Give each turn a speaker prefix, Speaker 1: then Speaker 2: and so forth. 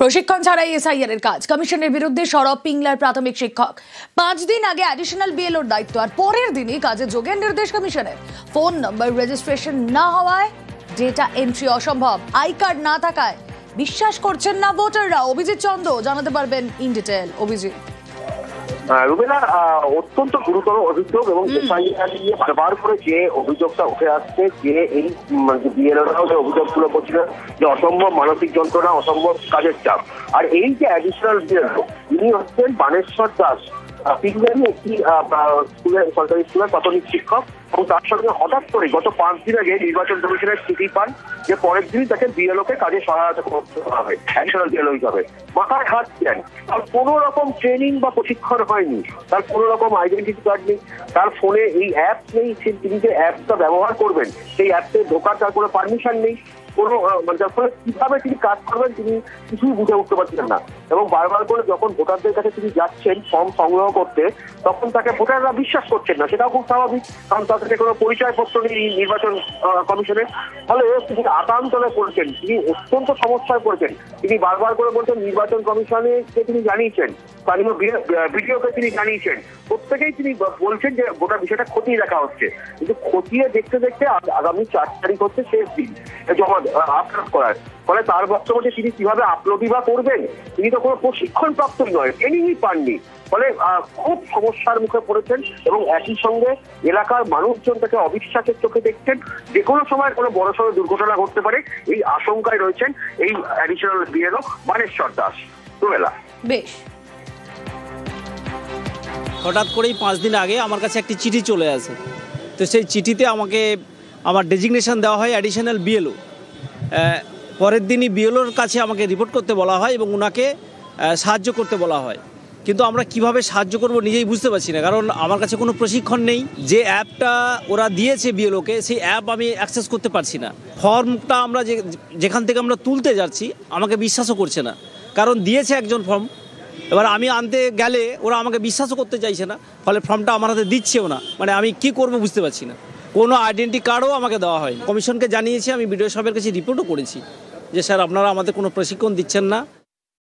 Speaker 1: প্রশিক্ষণ ছাড়াই এসআইআর এর কাজ, কমিশনের বিরুদ্ধে সরব পিংলার প্রাথমিক শিক্ষক। 5 দিন আগে অ্যাডিশনাল বিএলওর দায়িত্ব, আর পরের দিনই কাজে যোগের নির্দেশ কমিশনের। ফোন নাম্বার রেজিস্ট্রেশন না হওয়ায় ডেটা এন্ট্রি অসম্ভব, আই কার্ড না থাকায় বিশ্বাস করছেন না ভোটাররা। অভিজিৎ চন্দ্র জানাতে পারবেন ইন ডিটেল। অভিজিৎ।
Speaker 2: রুবেলা, অত্যন্ত গুরুতর অভিযোগ এবং বারবার করে যে অভিযোগটা উঠে আসছে যে এই বিএলওরাও যে অভিযোগগুলো করছিলেন যে অসম্ভব মানসিক যন্ত্রণা, অসম্ভব কাজের চাপ। আর এই যে অ্যাডিশনাল বিএলও, ইনি হচ্ছেন বানেশ্বর দাস, পিংলারই একটি সরকারি স্কুলের প্রাথমিক শিক্ষক। এবং তার সঙ্গে হঠাৎ করে গত 5 দিন আগে নির্বাচন কমিশনের চিঠি পান যে পরের দিনই তাকে বিএলওকে কাজে সহায়তা করতে হবে অ্যাডিশনাল বিএলও হিসাবে। মাথায় হাত দেন, তার কোনো রকম ট্রেনিং বা প্রশিক্ষণ হয়নি, তার কোনো রকম আইডেন্টিটি কার্ড নেই, তার ফোনে এই অ্যাপ নেই, তিনি যে অ্যাপটা ব্যবহার করবেন সেই অ্যাপে ঢোকার তার কোনো পারমিশন নেই, কোনো যার ফলে কিভাবে তিনি কাজ করবেন তিনি কিছুই বুঝে উঠতে পারছিলেন না। এবং বারবার করে যখন ভোটারদের কাছে তিনি যাচ্ছেন ফর্ম সংগ্রহ করতে, তখন তাকে ভোটাররা বিশ্বাস করছেন না। সেটাও খুব স্বাভাবিক, কারণ তার কাছে কোনো পরিচয়পত্র নেই নির্বাচন কমিশনের। ফলে তিনি আতান্তরে পড়েছেন, তিনি অত্যন্ত সমস্যায় পড়েছেন। তিনি বারবার করে বলছেন নির্বাচন কমিশনকে তিনি জানিয়েছেন, স্থানীয় বিডিওকে তিনি জানিয়েছেন, প্রত্যেকেই তিনি বলছেন যে গোটা বিষয়টা খতিয়ে দেখা হচ্ছে। কিন্তু খতিয়ে দেখতে দেখতে আগামী 4 তারিখ হচ্ছে শেষ দিন জমা আপলোড করার। ফলে তার বক্তব্যে তিনি কিভাবে আপলোডই বা করবেন? তিনি তো কোনো প্রশিক্ষণ প্রাপ্তই নয়, ট্রেনিংই পাননি। ফলে খুব সমস্যার মুখে পড়েছেন এবং একই সঙ্গে এলাকার মানুষজন তাকে অবিশ্বাসের চোখে দেখছেন। যে কোনো সময় কোনো বড়সড় দুর্ঘটনা ঘটতে পারে, এই আশঙ্কায় রয়েছেন এই additional BLO Baneshwar Das. Rubella.
Speaker 1: বেশ।
Speaker 3: হঠাৎ করেই 5 দিন আগে আমার কাছে একটি চিঠি চলে আসে। তো সেই চিঠিতে আমাকে আমার ডেজিগনেশন দেওয়া হয় অ্যাডিশনাল বিএলও। পরের দিনই বিএলওর কাছে আমাকে রিপোর্ট করতে বলা হয় এবং ওনাকে সাহায্য করতে বলা হয়। কিন্তু আমরা কিভাবে সাহায্য করব নিজেই বুঝতে পারছি না, কারণ আমার কাছে কোনো প্রশিক্ষণ নেই। যে অ্যাপটা ওরা দিয়েছে বিএলওকে, সেই অ্যাপ আমি অ্যাক্সেস করতে পারছি না। ফর্মটা আমরা যেখান থেকে আমরা তুলতে যাচ্ছি আমাকে বিশ্বাসও করছে না, কারণ দিয়েছে একজন ফর্ম, এবার আমি আনতে গেলে ওরা আমাকে বিশ্বাসও করতে চাইছে না। ফলে ফর্মটা আমার হাতে দিচ্ছেও না, মানে আমি কি করব বুঝতে পারছি না। কোনো আইডেন্টি কার্ডও আমাকে দেওয়া হয়। কমিশনকে জানিয়েছি, আমি বিডিও সাহেবের কাছে রিপোর্টও করেছি যে স্যার আপনারা আমাদের কোনো প্রশিক্ষণ দিচ্ছেন না।